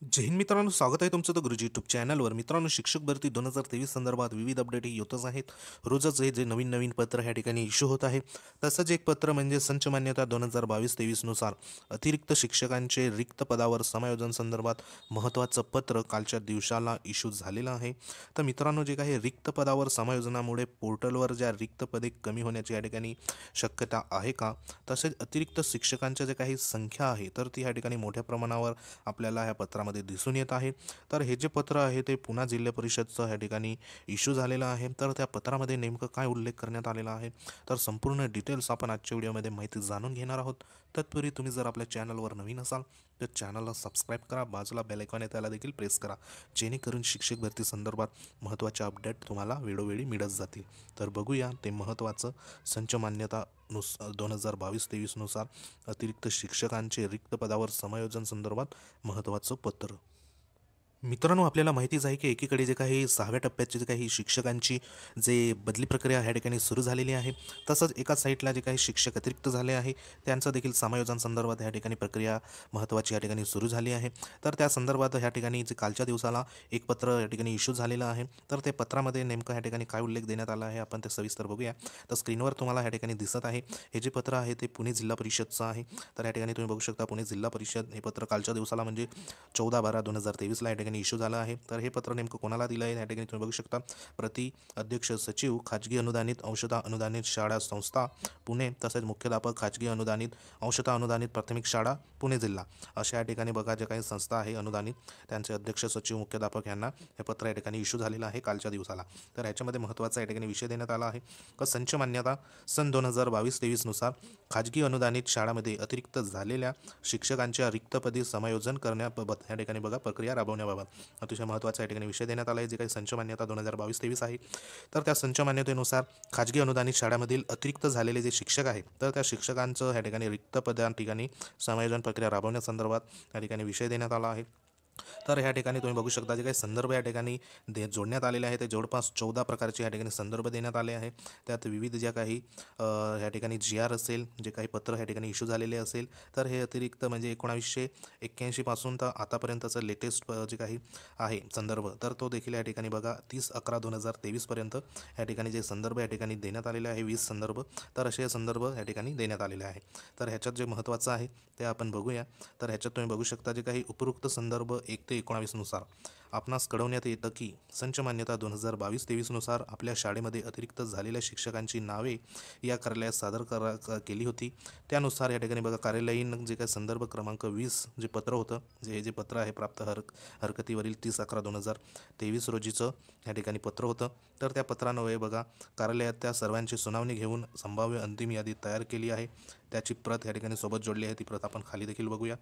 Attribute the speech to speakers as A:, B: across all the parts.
A: जय हिंद मित्रांनो, स्वागत आहे तुमचं तर गुरुजी यूट्यूब चॅनलवर. मित्रांनो, शिक्षक भरती 2023 संदर्भात विविध अपडेट येतच आहेत. रोजच हे जे नवीन नवीन पत्र ह्या ठिकाणी इश्यू होत आहे. तसंच एक पत्र म्हणजे संच मान्यता 2022-23 नुसार अतिरिक्त शिक्षकांचे रिक्त पदावर समायोजन संदर्भात महत्त्वाचं पत्र कालच्या दिवसाला इश्यू झालेलं आहे. तर मित्रांनो, जे काही रिक्त पदावर समायोजनामुळे पोर्टलवर ज्या रिक्त पदे कमी होण्याची या ठिकाणी शक्यता आहे का? तसेच अतिरिक्त शिक्षकांच्या जे काही संख्या आहे तर ती ह्या ठिकाणी मोठ्या प्रमाणावर आपल्याला ह्या पत्रामध्ये दिसून येत आहे. तर हे जे पत्र आहे ते पुणे जिल्हा परिषदचं ह्या ठिकाणी इश्यू झालेलं आहे. तर त्या पत्रामध्ये नेमकं काय उल्लेख करण्यात आलेला आहे, तर संपूर्ण डिटेल्स आपण आजच्या व्हिडिओमध्ये माहिती जाणून घेणार आहोत. तत्पूर्वी तुम्ही जर आपल्या चॅनलवर नवीन असाल तर चॅनलला सबस्क्राईब करा, बाजूला बेल आयकॉन आहे त्याला देखील प्रेस करा, जेणेकरून शिक्षक भरती संदर्भात महत्त्वाचे अपडेट तुम्हाला वेळोवेळी मिळत जातील. तर बघूया ते महत्त्वाचं संच मान्यता 2022-23 नुसार अतिरिक्त शिक्षकांचे रिक्त पदावर समायोजन संदर्भात महत्त्वाचं पत्र. मित्रांनो, आपल्याला माहितीच आहे की एकीकडे जे काही 6व्या टप्प्याची जे काही शिक्षकांची बदली प्रक्रिया ह्या ठिकाणी सुरू झालेली आहे, तसंच एका साईडला जे काही शिक्षक अतिरिक्त झाले आहे त्यांचं देखील समायोजन संदर्भात ह्या ठिकाणी प्रक्रिया महत्त्वाची या ठिकाणी सुरू झाली आहे. तर त्या संदर्भात ह्या ठिकाणी जे कालच्या दिवसाला एक पत्र या ठिकाणी इश्यू झालेलं आहे. तर ते पत्रामध्ये नेमकं ह्या ठिकाणी काय उल्लेख देण्यात आला आहे आपण ते सविस्तर बघूया. तर स्क्रीनवर तुम्हाला ह्या ठिकाणी दिसत आहे हे जे पत्र आहे ते पुणे जिल्हा परिषदचं आहे. तर या ठिकाणी तुम्ही बघू शकता पुणे जिल्हा परिषद हे पत्र कालच्या दिवसाला म्हणजे 14/12/2023 या ठिकाणी इश्यू झाला आहे. तर हे पत्र नेमकं कोणाला दिलं आहे या ठिकाणी तुम्ही बघू शकता. प्रति अध्यक्ष सचिव खाजगी अनुदानित अंशतः अनुदानित शाळा संस्था पुणे, तसेच मुख्याध्यापक खाजगी अनुदानित अंशतः अनुदानित प्राथमिक शाळा पुणे जिल्हा, अशा या ठिकाणी बघा जे काही संस्था आहे अनुदानित त्यांचे अध्यक्ष सचिव मुख्याध्यापक यांना हे पत्र या ठिकाणी इश्यू झालेलं आहे कालच्या दिवसाला. तर ह्याच्यामध्ये महत्त्वाचा या ठिकाणी विषय देण्यात आला आहे का संच मान्यता सन 2022-23 नुसार खाजगी अनुदानित शाळांमध्ये अतिरिक्त झालेल्या शिक्षकांच्या रिक्तपदी समायोजन करण्याबाबत या ठिकाणी बघा प्रक्रिया राबवण्याबाबत अतिशय महत्त्वाचा या ठिकाणी विषय देण्यात आला आहे. जे काही संच मान्यता 2022-23 आहे, तर त्या संच मान्यतेनुसार खाजगी अनुदानित शाळांमधील अतिरिक्त झालेले जे शिक्षक आहेत तर त्या शिक्षकांचं ह्या ठिकाणी रिक्त पदां ठिकाणी समायोजन प्रक्रिया राबवण्यासंदर्भात या ठिकाणी विषय देण्यात आला आहे. तर ह्या ठिकाणी तुम्ही बघू शकता जे काही संदर्भ या ठिकाणी जोडण्यात आलेले आहे ते जवळपास 14 प्रकारचे या ठिकाणी संदर्भ देण्यात आले आहे. त्यात विविध ज्या काही ह्या ठिकाणी GR असेल, जे काही पत्र ह्या ठिकाणी इश्यू झालेले असेल, तर हे अतिरिक्त म्हणजे 1981 पासून तर आतापर्यंतचं लेटेस्ट जे काही आहे संदर्भ तर तो देखील या ठिकाणी बघा 30/11/2023 पर्यंत या ठिकाणी जे संदर्भ या ठिकाणी देण्यात आलेले आहे 20 संदर्भ, तर असे संदर्भ या ठिकाणी देण्यात आलेले आहे. तर ह्याच्यात जे महत्त्वाचं आहे ते आपण बघूया. तर ह्याच्यात तुम्ही बघू शकता जे काही उपरोक्त संदर्भ 1 ते 19 नुसार आपणास कळवण्यात येतं की संच मान्यता 2022-23 नुसार आपल्या शाळेमध्ये अतिरिक्त झालेल्या शिक्षकांची नावे या कार्यालयात सादर केली होती. त्यानुसार या ठिकाणी बघा कार्यालयीन जे काही संदर्भ क्रमांक 20 जे पत्र होतं, जे पत्र आहे प्राप्त हरकतीवरील 30/11/2023 रोजीचं या ठिकाणी पत्र होतं. तर त्या पत्रान्वये बघा कार्यालयात त्या सर्वांची सुनावणी घेऊन संभाव्य अंतिम यादी तयार केली आहे. त्याची प्रत या ठिकाणी सोबत जोडली आहे. ती प्रत आपण खाली देखील बघूया.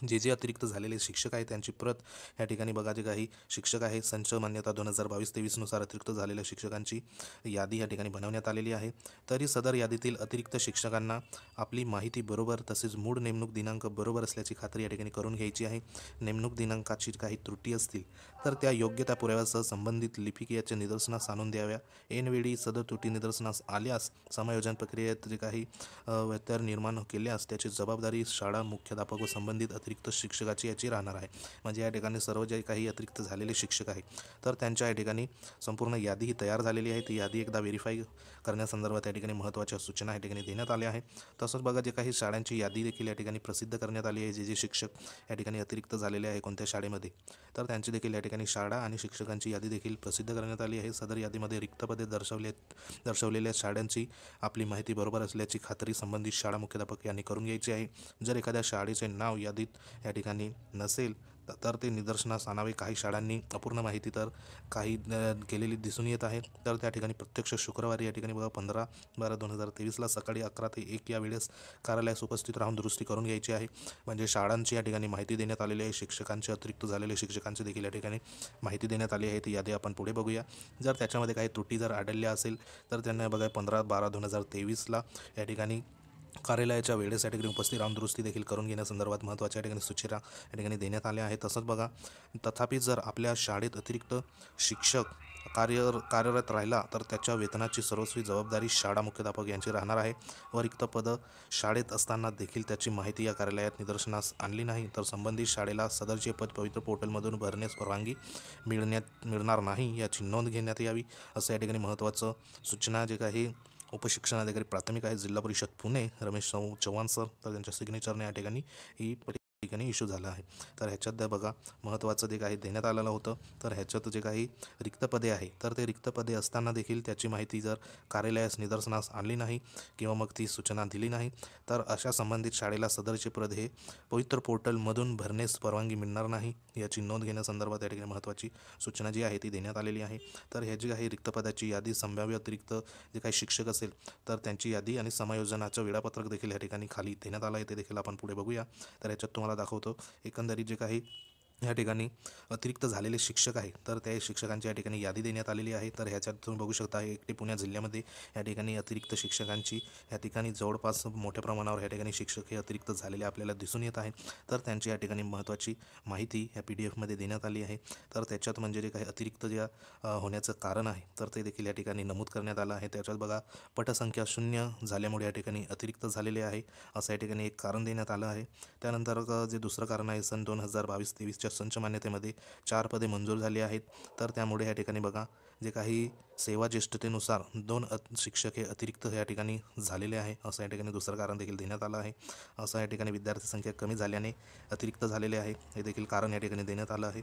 A: जे अतिरिक्त झालेले शिक्षक आहेत त्यांची प्रत या ठिकाणी बघा जे काही शिक्षक आहे संच मान्यता 2022-23 नुसार अतिरिक्त झालेल्या शिक्षकांची यादी या ठिकाणी बनवण्यात आलेली आहे. तरी सदर यादीतील अतिरिक्त शिक्षकांना आपली माहिती बरोबर तसेच मूळ नेमणूक दिनांक बरोबर असल्याची खात्री या ठिकाणी करून घ्यायची आहे. नेमणूक दिनांकाची काही त्रुटी असतील तर त्या योग्यता पुराव्यासह संबंधित लिपिकीयाच्या निदर्शनास आणून द्याव्या. ऐनवेळी सदर त्रुटी निदर्शनास आल्यास समायोजन प्रक्रियेत जे काही व्यत्यय निर्माण केल्यास त्याची जबाबदारी शाळा मुख्याध्यापक व संबंधित अतिरिक्त शिक्षकाची याची राहणार आहे. म्हणजे या ठिकाणी सर्व जे काही अतिरिक्त झालेले शिक्षक आहेत तर त्यांच्या या ठिकाणी संपूर्ण यादी ही तयार झालेली आहे. ती यादी एकदा व्हेरीफाय करण्यासंदर्भात या ठिकाणी महत्त्वाच्या सूचना या ठिकाणी देण्यात आल्या आहेत. तसंच बघा जे काही शाळांची यादी देखील या ठिकाणी प्रसिद्ध करण्यात आली आहे. जे शिक्षक या ठिकाणी अतिरिक्त झालेले आहे कोणत्या शाळेमध्ये तर त्यांची देखील या ठिकाणी शाळा आणि शिक्षकांची यादी देखील प्रसिद्ध करण्यात आली आहे. सदर यादीमध्ये रिक्त पदे दर्शवलेल्या शाळांची आपली माहिती बरोबर असल्याची खात्री संबंधित शाळा मुख्याध्यापक यांनी करून घ्यायची आहे. जर एखाद्या शाळेचे नाव यादीत या ठिकाणी नसेल तर ते निदर्शनास आणावे. काही शाळांनी अपूर्ण माहिती तर काही केलेली दिसून येत आहे. तर त्या ठिकाणी प्रत्यक्ष शुक्रवारी या ठिकाणी बघा 15/12/2023 सकाळी 11 ते 1 या वेळेस कार्यालयास उपस्थित राहून दुरुस्ती करून घ्यायची आहे. म्हणजे शाळांची या ठिकाणी माहिती देण्यात आलेली आहे. शिक्षकांचे अतिरिक्त झालेले शिक्षकांची देखील या ठिकाणी माहिती देण्यात आली आहे. ती यादी आपण पुढे बघूया. जर त्याच्यामध्ये काही त्रुटी जर आढळल्या असेल तर त्यांना बघा 15/12/2023 या ठिकाणी कार्यालयाच्या वेळेस या ठिकाणी उपस्थित राहून दुरुस्ती देखील करून घेण्यासंदर्भात महत्त्वाच्या या ठिकाणी सूचना या ठिकाणी देण्यात आल्या आहेत. तसंच बघा, तथापि जर आपल्या शाळेत अतिरिक्त शिक्षक कार्यरत राहिला तर त्याच्या वेतनाची सर्वस्वी जबाबदारी शाळा मुख्याध्यापक यांची राहणार आहे. व रिक्त पदं शाळेत असताना देखील त्याची माहिती या कार्यालयात निदर्शनास आणली नाही तर संबंधित शाळेला सदरचे पद पवित्र पोर्टलमधून भरण्यास परवानगी मिळणार नाही याची नोंद घेण्यात यावी, असं या ठिकाणी महत्त्वाचं सूचना जे काही उपशिक्षणाधिकारी प्राथमिक आहे जिल्हा परिषद पुणे रमेश चव्हाण सर, तर त्यांच्या सिग्नेचरने या ठिकाणी ही ठिकाणी इश्यू झाला आहे. तर ह्याच्यात बघा महत्त्वाचं जे काही देण्यात आलेलं होतं, तर ह्याच्यात जे काही रिक्त पदे आहे तर ते रिक्त पदे असताना देखील त्याची माहिती जर कार्यालयास निदर्शनास आणली नाही किंवा मग ती सूचना दिली नाही तर अशा संबंधित शाळेला सदरचे पद हे पवित्र पोर्टलमधून भरण्यास परवानगी मिळणार नाही याची नोंद घेण्यासंदर्भात या ठिकाणी महत्त्वाची सूचना जी आहे ती देण्यात आलेली आहे. तर ह्या जी काही रिक्त पदाची यादी संभाव्य अतिरिक्त जे काही शिक्षक असेल तर त्यांची यादी आणि समायोजनाचं वेळापत्रक देखील या ठिकाणी खाली देण्यात आलं आहे, ते देखील आपण पुढे बघूया. तर याच्यात तुम्हाला दाखवतो एकंदरीत जे काही या ठिकाणी अतिरिक्त झालेले शिक्षक आहे तर त्या शिक्षकांची या ठिकाणी यादी देण्यात आलेली आहे. तर ह्याच्यात तुम्ही बघू शकता एकटे पुणे जिल्ह्यामध्ये या ठिकाणी अतिरिक्त शिक्षकांची या ठिकाणी जवळपास मोठ्या प्रमाणावर या ठिकाणी शिक्षक हे अतिरिक्त झालेले आपल्याला दिसून येत आहे. तर त्यांची या ठिकाणी महत्त्वाची माहिती या PDF मध्ये देण्यात आली आहे. तर त्याच्यात म्हणजे जे काही अतिरिक्त ज्या होण्याचं कारण आहे तर ते देखील या ठिकाणी नमूद करण्यात आलं आहे. त्याच्यात बघा पटसंख्या 0 झाल्यामुळे या ठिकाणी अतिरिक्त झालेले आहे असं या ठिकाणी एक कारण देण्यात आलं आहे. त्यानंतर जे दुसरं कारण आहे, सन 2022-23च्या संच मान्यतेमध्ये 4 पदे मंजूर झाली आहेत तर त्यामुळे या ठिकाणी बघा जे काही सेवा ज्येष्ठतेनुसार 2 शिक्षक हे अतिरिक्त या ठिकाणी झालेले आहे असं या ठिकाणी दुसरं कारण देखील देण्यात आलं आहे. असं या ठिकाणी विद्यार्थी संख्या कमी झाल्याने अतिरिक्त झालेले आहे हे देखील कारण या ठिकाणी देण्यात आलं आहे.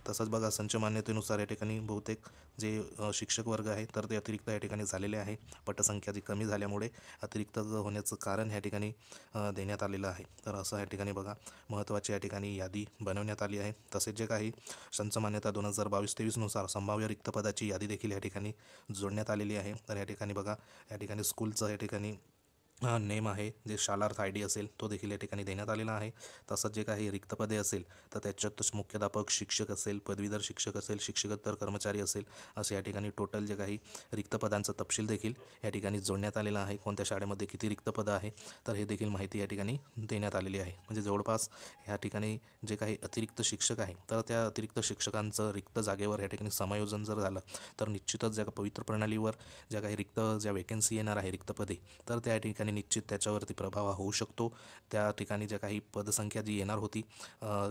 A: तसंच बघा संच मान्यतेनुसार या ठिकाणी बहुतेक जे शिक्षक वर्ग आहे तर ते अतिरिक्त या ठिकाणी झालेले आहे. पटसंख्या जी कमी झाल्यामुळे अतिरिक्त होण्याचं कारण या ठिकाणी देण्यात आलेलं आहे. तर असं या ठिकाणी बघा महत्त्वाची या ठिकाणी यादी बनवण्यात आली आहे. तसेच जे काही संच मान्यता 2022-23 नुसार संभाव्य रिक्त पदाची यादी देखील या ठिकाणी जोडण्यात आलेली आहे. तर या ठिकाणी बघा या ठिकाणी स्कूलचं या ठिकाणी नेम आहे, जे शालार्थ ID असेल तो देखील या ठिकाणी देण्यात आलेला आहे. तसंच जे काही रिक्त पदे असेल तर त्याच्यातच मुख्याध्यापक शिक्षक असेल, पदवीधर शिक्षक असेल, शिक्षकेतर कर्मचारी असेल असे या ठिकाणी टोटल जे काही रिक्त पदांचा तपशील देखील या ठिकाणी जोडण्यात आलेला आहे. कोणत्या शाळेमध्ये किती रिक्त पदं आहे तर हे देखील माहिती या ठिकाणी देण्यात आलेली आहे. म्हणजे जवळपास या ठिकाणी जे काही अतिरिक्त शिक्षक आहे तर त्या अतिरिक्त शिक्षकांचं रिक्त जागेवर या ठिकाणी समायोजन जर झालं तर निश्चितच ज्या पवित्र प्रणालीवर ज्या काही ज्या वेकेन्सी येणार आहे रिक्त पदे तर त्या ठिकाणी निश्चित त्याच्यावरती प्रभाव होऊ शकतो. त्या ठिकाणी ज्या काही पदसंख्या जी येणार होती,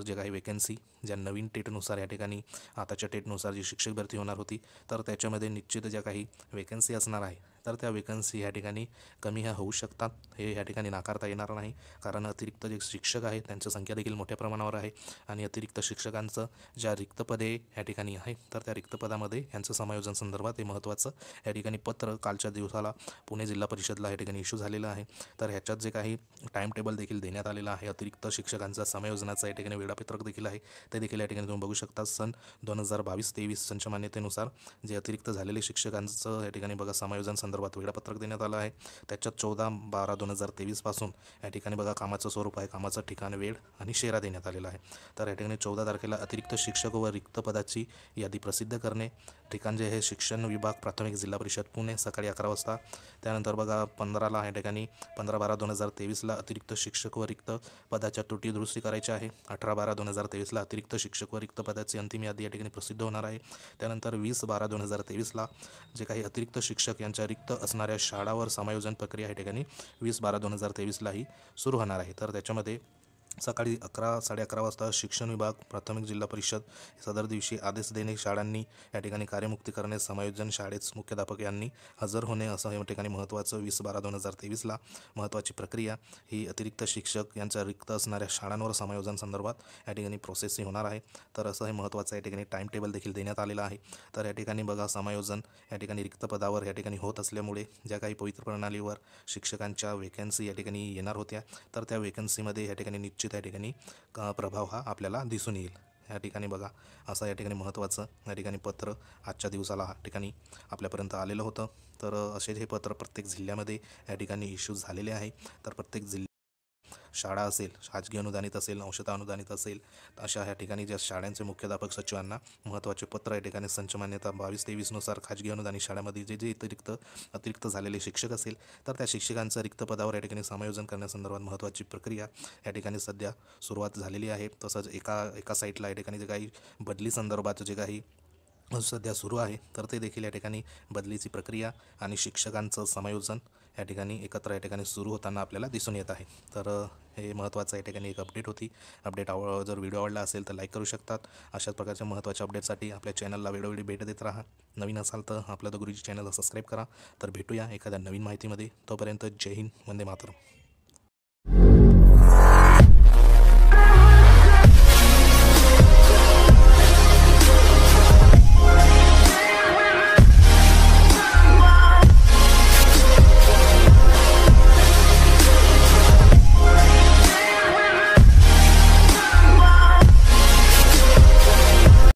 A: जे काही वेकेन्सी ज्या नवीन टेटनुसार या ठिकाणी आताच्या टेटनुसार जी शिक्षक भरती होणार होती तर त्याच्यामध्ये निश्चित ज्या काही वेकेन्सी असणार आहे तर त्या वेकन्सी या ठिकाणी कमी ह्या होऊ शकतात. हे या ठिकाणी नाकारता येणार नाही, कारण अतिरिक्त जे शिक्षक आहेत त्यांची संख्या देखील मोठ्या प्रमाणावर आहे आणि अतिरिक्त शिक्षकांचं ज्या रिक्त पदे या ठिकाणी आहे तर त्या रिक्त पदामध्ये यांचं समायोजन संदर्भात हे महत्त्वाचं या ठिकाणी पत्र कालच्या दिवसाला पुणे जिल्हा परिषदला या ठिकाणी इश्यू झालेलं आहे. तर ह्याच्यात जे काही टाईम टेबल देखील देण्यात आलेलं आहे अतिरिक्त शिक्षकांचा समायोजनाचा या ठिकाणी वेळापत्रक देखील आहे ते देखील या ठिकाणी तुम्ही बघू शकता. सन 2022-23 संच मान्यतेनुसार जे अतिरिक्त झालेले शिक्षकांचं या ठिकाणी बघा समायोजन संदर्भात वेळापत्रक देण्यात आलं आहे. त्याच्यात 14/12/2023 पासून या ठिकाणी बघा कामाचं स्वरूप आहे, कामाचं ठिकाण, वेळ आणि शेरा देण्यात आलेला आहे. तर या ठिकाणी 14 तारखेला अतिरिक्त शिक्षक व रिक्त पदाची यादी प्रसिद्ध करणे. ठिकाण जे आहे शिक्षण विभाग प्राथमिक जिल्हा परिषद पुणे सकाळी 11 वाजता. त्यानंतर बघा 15ला या ठिकाणी 15/12/2023ला अतिरिक्त शिक्षक व रिक्त पदाच्या त्रुटी दुरुस्ती करायची आहे. 18/12/2023ला अतिरिक्त शिक्षक व रिक्त पदाची अंतिम यादी या ठिकाणी प्रसिद्ध होणार आहे. त्यानंतर 20/12/2023ला जे काही अतिरिक्त शिक्षक यांच्या रिक्त असणाऱ्या शाळावर समायोजन प्रक्रिया या ठिकाणी 20/12/2023लाही सुरू होणार आहे. तर त्याच्यामध्ये सकाळी 11-11:30 वाजता शिक्षण विभाग प्राथमिक जिल्हा परिषद सदर दिवशी आदेश देणे, शाळांनी या ठिकाणी कार्यमुक्ती करणे, समायोजन शाळेत मुख्याध्यापक यांनी हजर होणे असं या ठिकाणी महत्त्वाचं 20/12/2023ला महत्त्वाची प्रक्रिया ही अतिरिक्त शिक्षक यांच्या रिक्त असणाऱ्या शाळांवर समायोजन संदर्भात या ठिकाणी प्रोसेस होणार आहे. तर असं हे महत्त्वाचं या ठिकाणी टाईम टेबल देखील देण्यात आलेलं आहे. तर या ठिकाणी बघा समायोजन या ठिकाणी रिक्त पदावर या ठिकाणी होत असल्यामुळे ज्या काही पवित्र प्रणालीवर शिक्षकांच्या वेकन्सी या ठिकाणी येणार होत्या तर त्या वेकन्सीमध्ये या ठिकाणी निश्चित या ठिकाणी प्रभाव हा आपल्याला दिसून येईल. या ठिकाणी बघा असं या ठिकाणी महत्त्वाचं या ठिकाणी पत्र आजच्या दिवसाला या ठिकाणी आपल्यापर्यंत आलेलं होतं. तर असे हे पत्र प्रत्येक जिल्ह्यामध्ये या ठिकाणी इश्यू झालेले आहे. तर प्रत्येक शाळा असेल, खाजगी अनुदानित असेल, अंशतः अनुदानित असेल, अशा ह्या ठिकाणी ज्या शाळांचे मुख्याध्यापक सचिवांना महत्त्वाचे पत्र या ठिकाणी संच मान्यता 22-23 नुसार खाजगी अनुदानित शाळांमध्ये जे अतिरिक्त झालेले शिक्षक असेल तर त्या शिक्षकांचं रिक्त पदावर या ठिकाणी समायोजन करण्यासंदर्भात महत्त्वाची प्रक्रिया या ठिकाणी सध्या सुरुवात झालेली आहे. तसंच एका साईटला या ठिकाणी जे काही बदली संदर्भात जे काही सध्या सुरू आहे तर ते देखील या ठिकाणी बदलीची प्रक्रिया आणि शिक्षकांचं समायोजन या ठिकाणी एकत्र या ठिकाणी सुरू होताना आपल्याला दिसून येत आहे. तर हे महत्त्वाचं या ठिकाणी एक अपडेट होती. जर व्हिडिओ आवडला असेल तर लाईक करू शकतात. अशाच प्रकारच्या महत्त्वाच्या अपडेटसाठी आपल्या चॅनलला वेळोवेळी भेट देत राहा. नवीन असाल तर आपलं द गुरुजी चॅनलला सबस्क्राईब करा. तर भेटूया एखाद्या नवीन माहितीमध्ये. तोपर्यंत जय हिंद, वंदे मातरम.